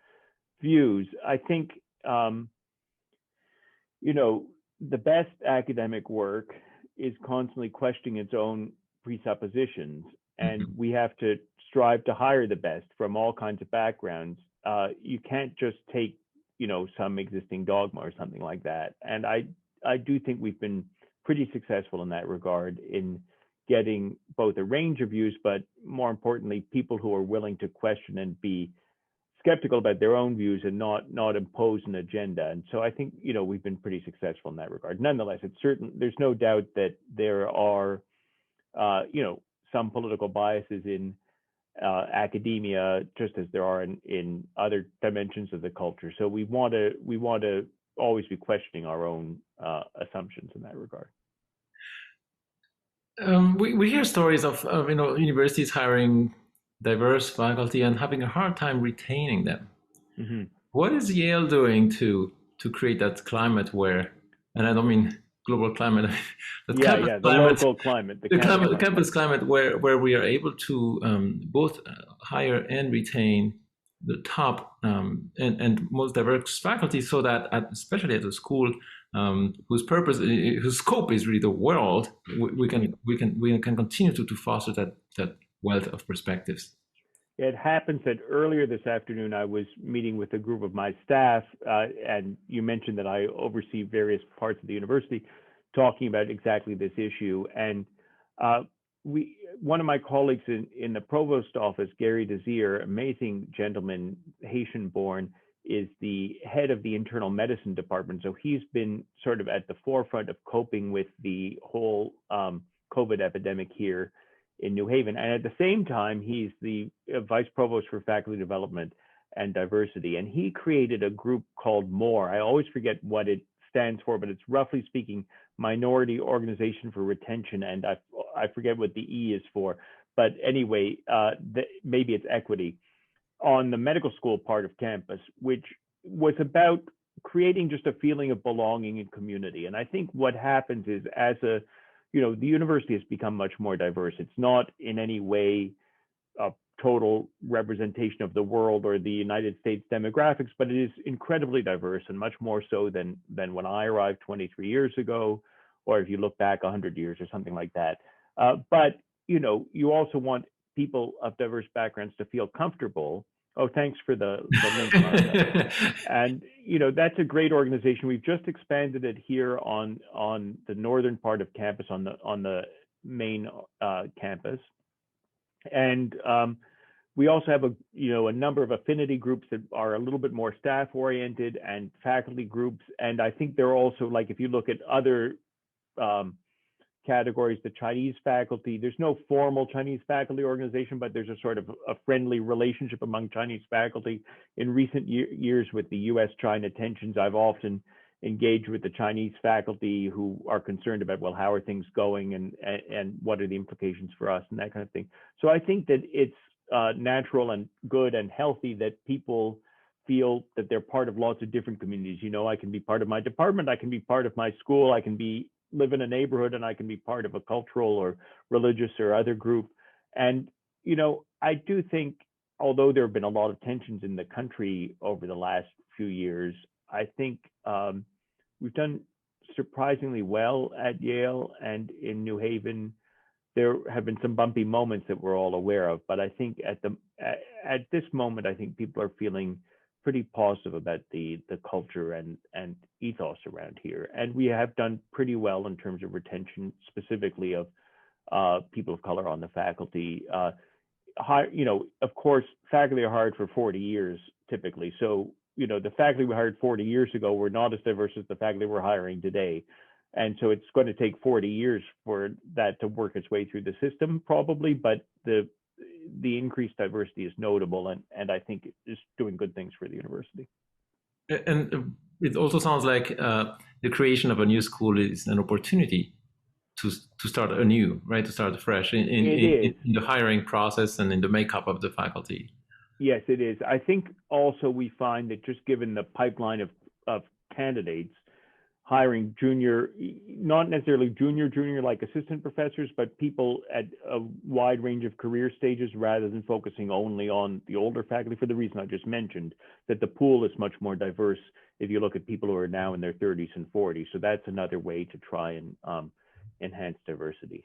views. I think, the best academic work is constantly questioning its own presuppositions, and we have to strive to hire the best from all kinds of backgrounds. You can't just take some existing dogma or something like that. And I do think we've been pretty successful in that regard in getting both a range of views, but more importantly, people who are willing to question and be skeptical about their own views and not impose an agenda. And so I think, we've been pretty successful in that regard. Nonetheless, there's no doubt that there are, some political biases in academia, just as there are in other dimensions of the culture. So we want to always be questioning our own assumptions in that regard. We hear stories of universities hiring diverse faculty and having a hard time retaining them. Mm-hmm. What is Yale doing to create that climate where, and I don't mean global climate, the local climate, the campus climate where we are able to both hire and retain the top and most diverse faculty, so that especially at a school whose scope is really the world, we can continue to foster that wealth of perspectives. It happens that earlier this afternoon, I was meeting with a group of my staff, and you mentioned that I oversee various parts of the university, talking about exactly this issue. And one of my colleagues in the provost office, Gary Desir, amazing gentleman, Haitian-born, is the head of the internal medicine department. So he's been sort of at the forefront of coping with the whole COVID epidemic here in New Haven. And at the same time, he's the vice provost for faculty development and diversity. And he created a group called MORE. I always forget what it stands for, but it's roughly speaking Minority Organization for Retention. And I forget what the E is for. But anyway, maybe it's equity, on the medical school part of campus, which was about creating just a feeling of belonging and community. And I think what happens is, the university has become much more diverse. It's not in any way a total representation of the world or the United States demographics, but it is incredibly diverse, and much more so than when I arrived 23 years ago, or if you look back 100 years or something like that. But you also want people of diverse backgrounds to feel comfortable. Oh, thanks for the link. And that's a great organization. We've just expanded it here on the northern part of campus, on the main campus, and we also have a number of affinity groups that are a little bit more staff oriented, and faculty groups. And I think they're also, like, if you look at other categories, the Chinese faculty, there's no formal Chinese faculty organization, but there's a sort of a friendly relationship among Chinese faculty. In recent years, with the US-China tensions, I've often engaged with the Chinese faculty who are concerned about, well, how are things going, and what are the implications for us, and that kind of thing. So I think that it's natural and good and healthy that people feel that they're part of lots of different communities. I can be part of my department, I can be part of my school, I can live in a neighborhood, and I can be part of a cultural or religious or other group. And, I do think, although there have been a lot of tensions in the country over the last few years, I think we've done surprisingly well at Yale and in New Haven. There have been some bumpy moments that we're all aware of, but I think at this moment, I think people are feeling pretty positive about the culture and ethos around here. And we have done pretty well in terms of retention, specifically of people of color on the faculty. Of course, faculty are hired for 40 years typically. So, the faculty we hired 40 years ago were not as diverse as the faculty we're hiring today. And so it's going to take 40 years for that to work its way through the system, probably, but the increased diversity is notable, and I think it's doing good things for the university. And it also sounds like the creation of a new school is an opportunity to start anew, right? To start afresh in the hiring process and in the makeup of the faculty. Yes, it is. I think also we find that, just given the pipeline of candidates, hiring junior, not necessarily junior like assistant professors, but people at a wide range of career stages, rather than focusing only on the older faculty, for the reason I just mentioned, that the pool is much more diverse if you look at people who are now in their 30s and 40s. So that's another way to try and enhance diversity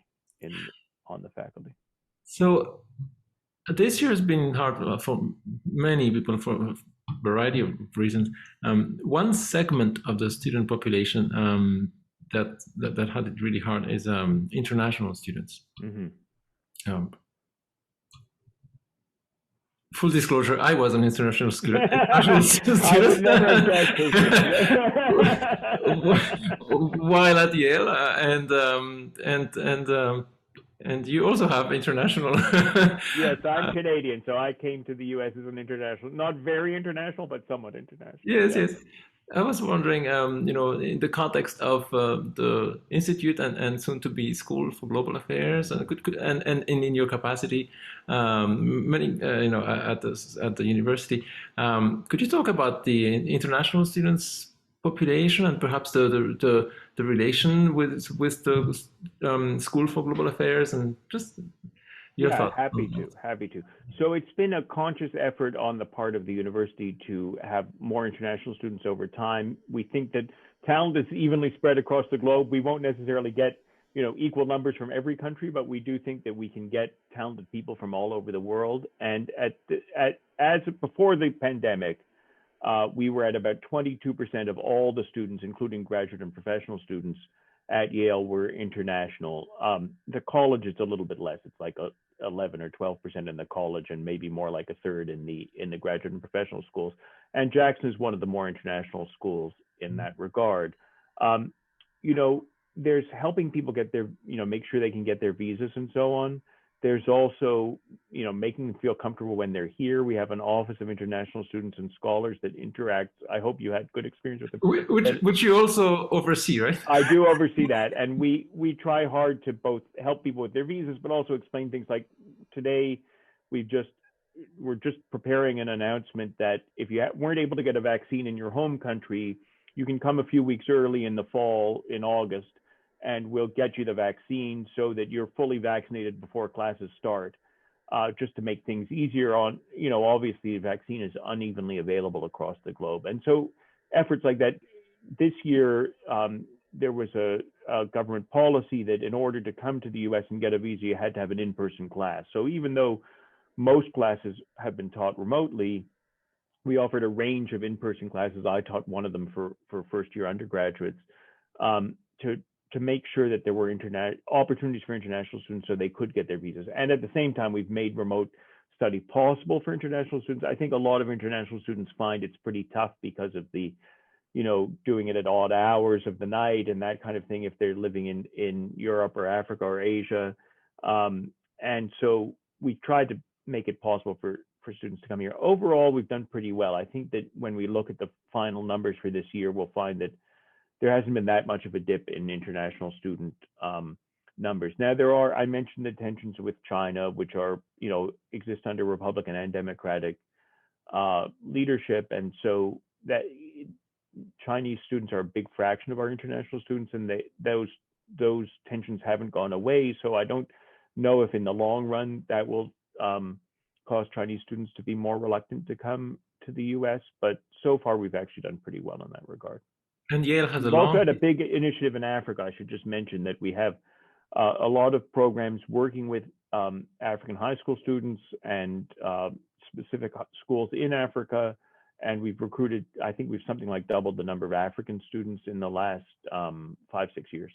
on the faculty. So this year has been hard for many people for a variety of reasons. One segment of the student population that had it really hard is international students. Mm-hmm. Full disclosure, I was an international student. While at Yale, and you also have international. Yes, I'm Canadian, so I came to the U.S. as an international, not very international, but somewhat international. Yes. I was wondering, in the context of the institute and soon to be School for Global Affairs, and and in your capacity, many at the university, could you talk about the international students population and perhaps the relation with the School for Global Affairs and just your Yeah, thoughts happy on to, that? happy to. So it's been a conscious effort on the part of the university to have more international students over time. We think that talent is evenly spread across the globe. We won't necessarily get, equal numbers from every country, but we do think that we can get talented people from all over the world. And as before the pandemic, we were at about 22% of all the students, including graduate and professional students at Yale, were international. The college is a little bit less. It's like 11 or 12% in the college, and maybe more like a third in the graduate and professional schools. And Jackson is one of the more international schools in that regard. Um, you know, there's helping people get their, make sure they can get their visas and so on. There's also, making them feel comfortable when they're here. We have an Office of International Students and Scholars that interacts. I hope you had good experience with them. Which you also oversee, right? I do oversee that, and we try hard to both help people with their visas, but also explain things like today. We're just preparing an announcement that if you weren't able to get a vaccine in your home country, you can come a few weeks early in the fall, in August, and we'll get you the vaccine so that you're fully vaccinated before classes start, just to make things easier on, obviously the vaccine is unevenly available across the globe. And so efforts like that. This year, there was a government policy that in order to come to the US and get a visa, you had to have an in-person class. So even though most classes have been taught remotely, we offered a range of in-person classes. I taught one of them for first-year undergraduates, to make sure that there were opportunities for international students so they could get their visas. And at the same time, we've made remote study possible for international students. I think a lot of international students find it's pretty tough because of the, doing it at odd hours of the night and that kind of thing if they're living in Europe or Africa or Asia. And so we tried to make it possible for students to come here. Overall, we've done pretty well. I think that when we look at the final numbers for this year, we'll find that there hasn't been that much of a dip in international student numbers. Now, I mentioned the tensions with China, which are, exist under Republican and Democratic leadership. And so that Chinese students are a big fraction of our international students, and those tensions haven't gone away. So I don't know if in the long run that will cause Chinese students to be more reluctant to come to the US. But so far, we've actually done pretty well in that regard. And Yale has a We've also long. had a big initiative in Africa. I should just mention that we have a lot of programs working with African high school students and specific schools in Africa. And we've recruited, I think we've something like doubled the number of African students in the last 5-6 years.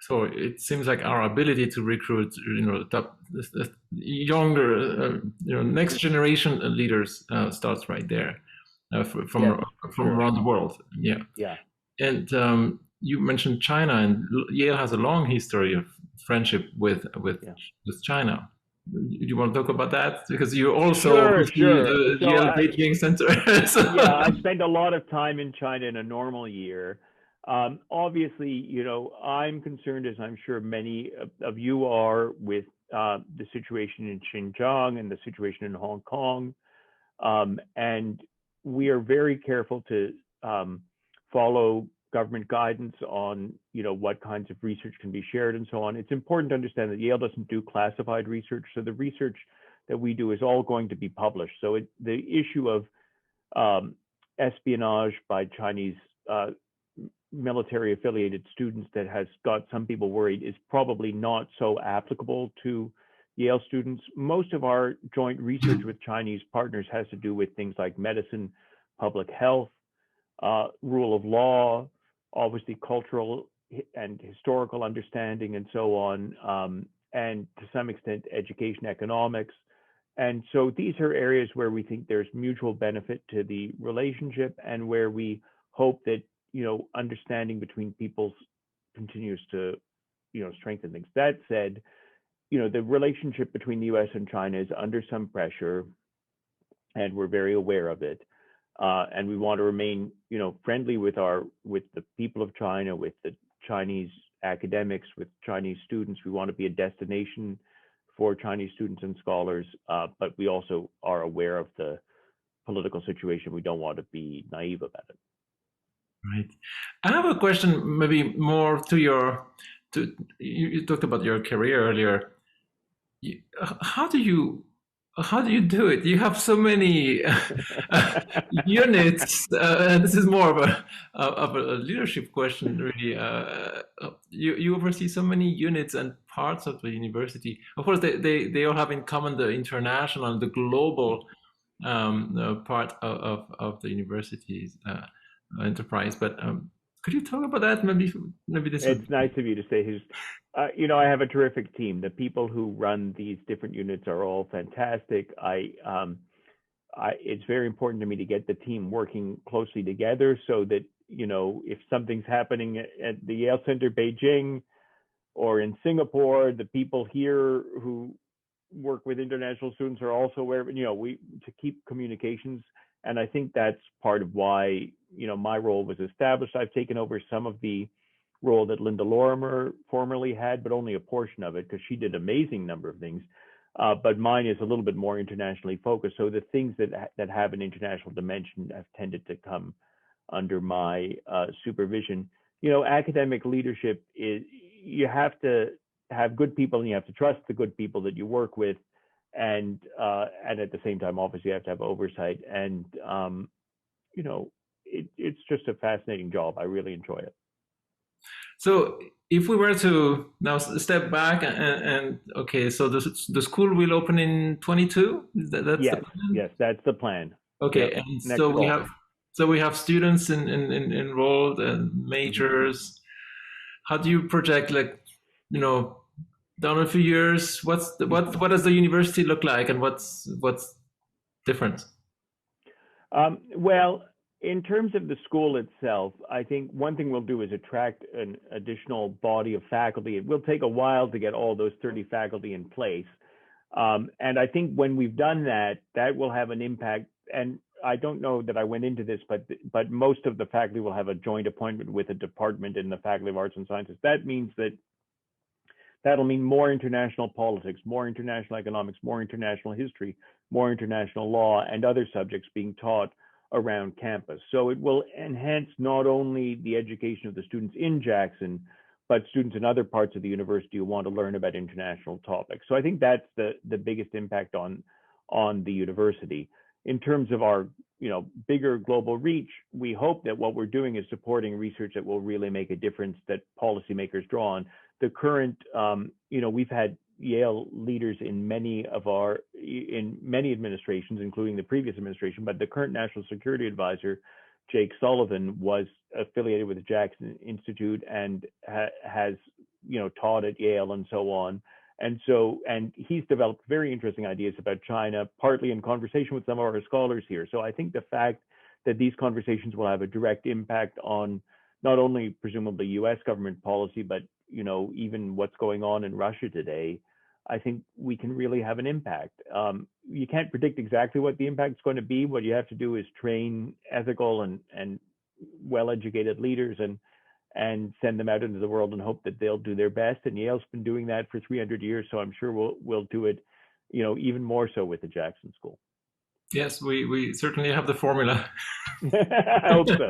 So it seems like our ability to recruit, the younger, next generation leaders starts right there, from Yes, sure. around the world. Yeah. Yeah. And you mentioned China, and Yale has a long history of friendship with China. Do you want to talk about that? Because you also oversee the So Yale Beijing Center. Yeah, I spend a lot of time in China in a normal year. Obviously, I'm concerned, as I'm sure many of you are, with the situation in Xinjiang and the situation in Hong Kong. And we are very careful to follow government guidance on, what kinds of research can be shared and so on. It's important to understand that Yale doesn't do classified research. So the research that we do is all going to be published. So the issue of espionage by Chinese military affiliated students that has got some people worried is probably not so applicable to Yale students. Most of our joint research with Chinese partners has to do with things like medicine, public health, rule of law, obviously cultural and historical understanding and so on, and to some extent education economics. And so these are areas where we think there's mutual benefit to the relationship and where we hope that, understanding between peoples continues to, strengthen things. That said, the relationship between the US and China is under some pressure, and we're very aware of it. and we want to remain, friendly with the people of China, with the Chinese academics, with Chinese students. We want to be a destination for Chinese students and scholars, but we also are aware of the political situation. We don't want to be naive about it. Right. I have a question, maybe more to you talked about your career earlier. How do you do it? You have so many units, and this is more of a leadership question, really. You oversee so many units and parts of the university. Of course, they all have in common the international, the global part of the university's enterprise. But could you talk about that? Maybe this. It's nice of you to say. I have a terrific team. The people who run these different units are all fantastic. It's very important to me to get the team working closely together so that, if something's happening at the Yale Center, Beijing, or in Singapore, the people here who work with international students are also aware of it, to keep communications. And I think that's part of why, my role was established. I've taken over some of the role that Linda Lorimer formerly had, but only a portion of it because she did an amazing number of things. But mine is a little bit more internationally focused. So the things that have an international dimension have tended to come under my supervision. Academic leadership is, you have to have good people and you have to trust the good people that you work with. And at the same time, obviously, you have to have oversight. And, it's just a fascinating job. I really enjoy it. So if we were to now step back and okay, so the school will open in 22? That's yes, the plan? Yes, that's the plan. Okay, yep. And so we have students enrolled and majors. How do you project, down a few years? What does the university look like, and what's different? Well, in terms of the school itself, I think one thing we'll do is attract an additional body of faculty. It will take a while to get all those 30 faculty in place. And I think when we've done that, that will have an impact. And I don't know that I went into this, but most of the faculty will have a joint appointment with a department in the Faculty of Arts and Sciences. That means that'll mean more international politics, more international economics, more international history, more international law, and other subjects being taught around campus. So it will enhance not only the education of the students in Jackson, but students in other parts of the university who want to learn about international topics. So I think that's the biggest impact on the university. In terms of our bigger global reach, we hope that what we're doing is supporting research that will really make a difference that policymakers draw on. The current, we've had Yale leaders in many administrations, including the previous administration, but the current National Security Advisor, Jake Sullivan, was affiliated with the Jackson Institute and has, taught at Yale and so on. And he's developed very interesting ideas about China, partly in conversation with some of our scholars here. So I think the fact that these conversations will have a direct impact on not only presumably US government policy, but, even what's going on in Russia today, I think we can really have an impact. You can't predict exactly what the impact is going to be. What you have to do is train ethical and well-educated leaders and send them out into the world and hope that they'll do their best. And Yale's been doing that for 300 years, so I'm sure we'll do it, even more so with the Jackson School. Yes, we certainly have the formula. I hope so.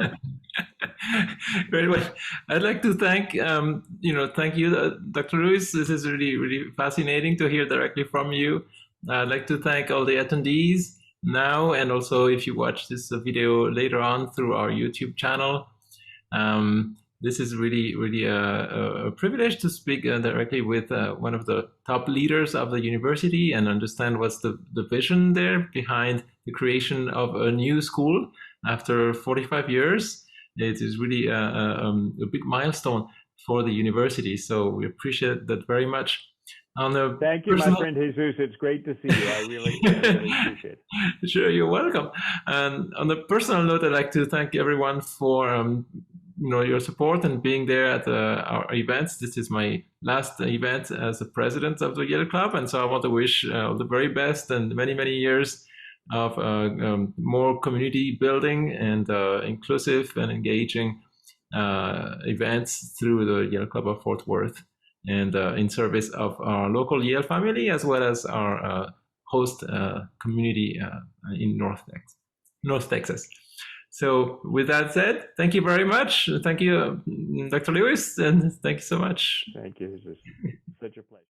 Very well. I'd like to thank you, Dr. Lewis. This is really, really fascinating to hear directly from you. I'd like to thank all the attendees now, and also if you watch this video later on through our YouTube channel. This is really, really a privilege to speak directly with one of the top leaders of the university and understand what's the vision there behind the creation of a new school after 45 years. It is really a big milestone for the university. So we appreciate that very much. Thank you, my friend Jesus. It's great to see you. I really appreciate it. Sure, you're welcome. And on a personal note, I'd like to thank everyone for your support and being there at our events. This is my last event as the president of the Yale Club, and so I want to wish all the very best and many, many years of more community building and inclusive and engaging events through the Yale Club of Fort Worth, and in service of our local Yale family as well as our host community in North Texas. So with that said, thank you very much. Thank you, Dr. Lewis, and thank you so much. Thank you. This is such a pleasure.